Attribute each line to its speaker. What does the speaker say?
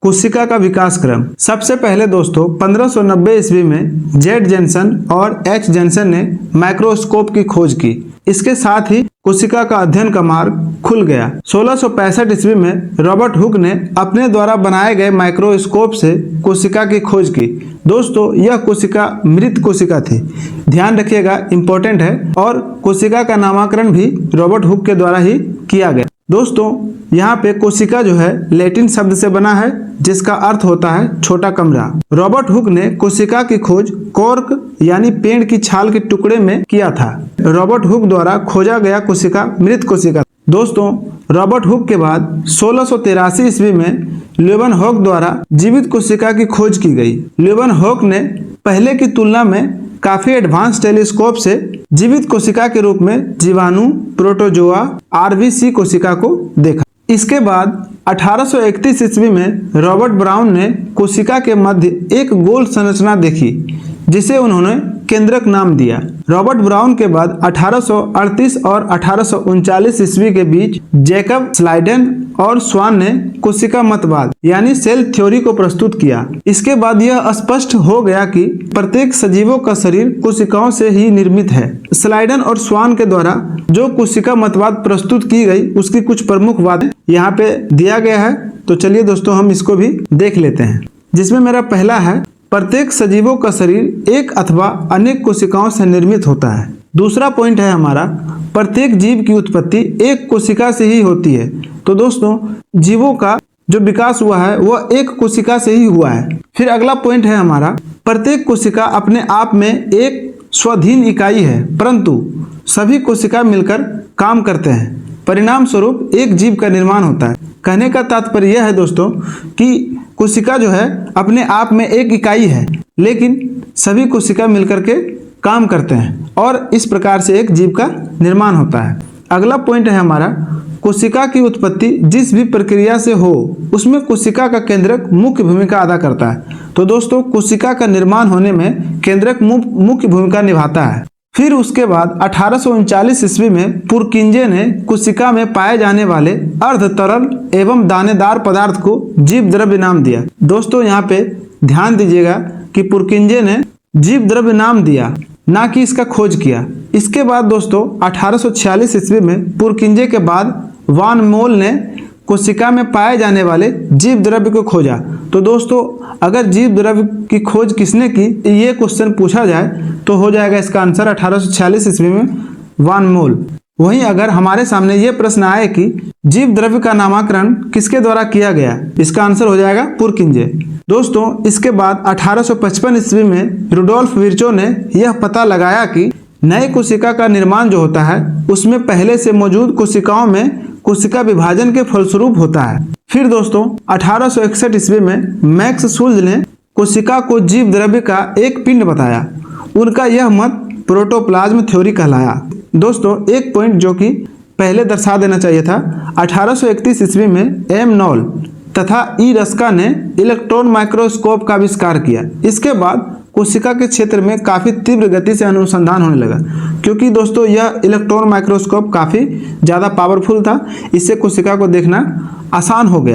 Speaker 1: कोशिका का विकास क्रम। सबसे पहले दोस्तों 1590 ईस्वी में जेड जेनसन और एच जेनसन ने माइक्रोस्कोप की खोज की। इसके साथ ही कोशिका का अध्ययन का मार्ग खुल गया। 1665 ईस्वी में रॉबर्ट हुक ने अपने द्वारा बनाए गए माइक्रोस्कोप से कोशिका की खोज की। दोस्तों यह कोशिका मृत कोशिका थी, ध्यान रखिएगा, इंपॉर्टेंट है। और कोशिका का नामकरण भी रॉबर्ट हुक के द्वारा ही किया गया। दोस्तों यहाँ पे कोशिका जो है लैटिन शब्द से बना है जिसका अर्थ होता है छोटा कमरा। रॉबर्ट हुक ने कोशिका की खोज कॉर्क यानी पेड़ की छाल के टुकड़े में किया था। रॉबर्ट हुक द्वारा खोजा गया कोशिका मृत कोशिका। दोस्तों रॉबर्ट हुक के बाद 1683 ईस्वी में ल्यूवेनहॉक द्वारा जीवित कोशिका की खोज की गई। ल्यूवेनहॉक ने पहले की तुलना में काफी एडवांस टेलीस्कोप से जीवित कोशिका के रूप में जीवाणु, प्रोटोजोआ, आरबीसी कोशिका को देखा। इसके बाद 1831 ईस्वी में रॉबर्ट ब्राउन ने कोशिका के मध्य एक गोल संरचना देखी जिसे उन्होंने केंद्रक नाम दिया। रॉबर्ट ब्राउन के बाद 1838 और 1839 ईस्वी के बीच जैकब स्लाइडेन और स्वान ने कोशिका मतवाद यानी सेल थ्योरी को प्रस्तुत किया। इसके बाद यह स्पष्ट हो गया कि प्रत्येक सजीवों का शरीर कोशिकाओं से ही निर्मित है। स्लाइडेन और स्वान के द्वारा जो कोशिका मतवाद प्रस्तुत की गई उसकी कुछ प्रमुख बातें यहाँ पे दिया गया है, तो चलिए दोस्तों हम इसको भी देख लेते हैं। जिसमें मेरा पहला है, प्रत्येक सजीवों का शरीर एक अथवा अनेक कोशिकाओं से निर्मित होता है। दूसरा पॉइंट है हमारा, प्रत्येक जीव की उत्पत्ति एक कोशिका से ही होती है। तो दोस्तों जीवों का जो विकास हुआ है वह एक कोशिका से ही हुआ है। फिर अगला पॉइंट है हमारा, प्रत्येक कोशिका अपने आप में एक स्वाधीन इकाई है परंतु सभी कोशिका मिलकर काम करते हैं, परिणाम स्वरूप एक जीव का निर्माण होता है। कहने का तात्पर्य यह है दोस्तों कि कोशिका जो है अपने आप में एक इकाई है लेकिन सभी कोशिका मिलकर के काम करते हैं और इस प्रकार से एक जीव का निर्माण होता है। अगला पॉइंट है हमारा, कोशिका की उत्पत्ति जिस भी प्रक्रिया से हो उसमें कोशिका का केंद्रक मुख्य भूमिका अदा करता है। तो दोस्तों कोशिका का निर्माण होने में केंद्रक मुख्य भूमिका निभाता है। फिर उसके बाद 1839 ईस्वी में पुरकिंजे ने कोशिका में पाए जाने वाले अर्ध तरल एवं दानेदार पदार्थ को जीव द्रव्य नाम दिया। दोस्तों यहाँ पे ध्यान दीजिएगा कि पुरकिंजे ने जीव द्रव्य नाम दिया, ना कि इसका खोज किया। इसके बाद दोस्तों 1846 ईस्वी में पुरकिंजे के बाद वान मोल ने कोशिका में पाए जाने वाले जीव द्रव्य को खोजा। तो दोस्तों अगर जीव द्रव्य की खोज किसने की, ये क्वेश्चन पूछा जाए तो हो जाएगा इसका आंसर 1846 ईस्वी में वान मोल। वहीं अगर हमारे सामने ये प्रश्न आए कि जीव द्रव्य का नामकरण किसके द्वारा किया गया, इसका आंसर हो जाएगा पुरकिंजे। दोस्तों इसके बाद 1855 ईस्वी में रुडोल्फ विर्चो ने यह पता लगाया कि नए कोशिका का निर्माण जो होता है उसमें पहले से मौजूद कोशिकाओं में कोशिका विभाजन के फलस्वरूप होता है। फिर दोस्तों 1861 ईस्वी में मैक्स शुल्ज ने कोशिका को जीव द्रव्य का एक पिंड बताया। उनका यह मत प्रोटोप्लाज्म थ्योरी कहलाया। दोस्तों एक पॉइंट जो कि पहले दर्शा देना चाहिए था, 1831 ईस्वी में एम नॉल तथा ई रस्का ने इलेक्ट्रॉन माइक्रोस्कोप का आविष्कार किया। इसके बाद कोशिका के क्षेत्र में काफ़ी तीव्र गति से अनुसंधान होने लगा, क्योंकि दोस्तों यह इलेक्ट्रॉन माइक्रोस्कोप काफ़ी ज़्यादा पावरफुल था। इससे कोशिका को देखना आसान हो गया।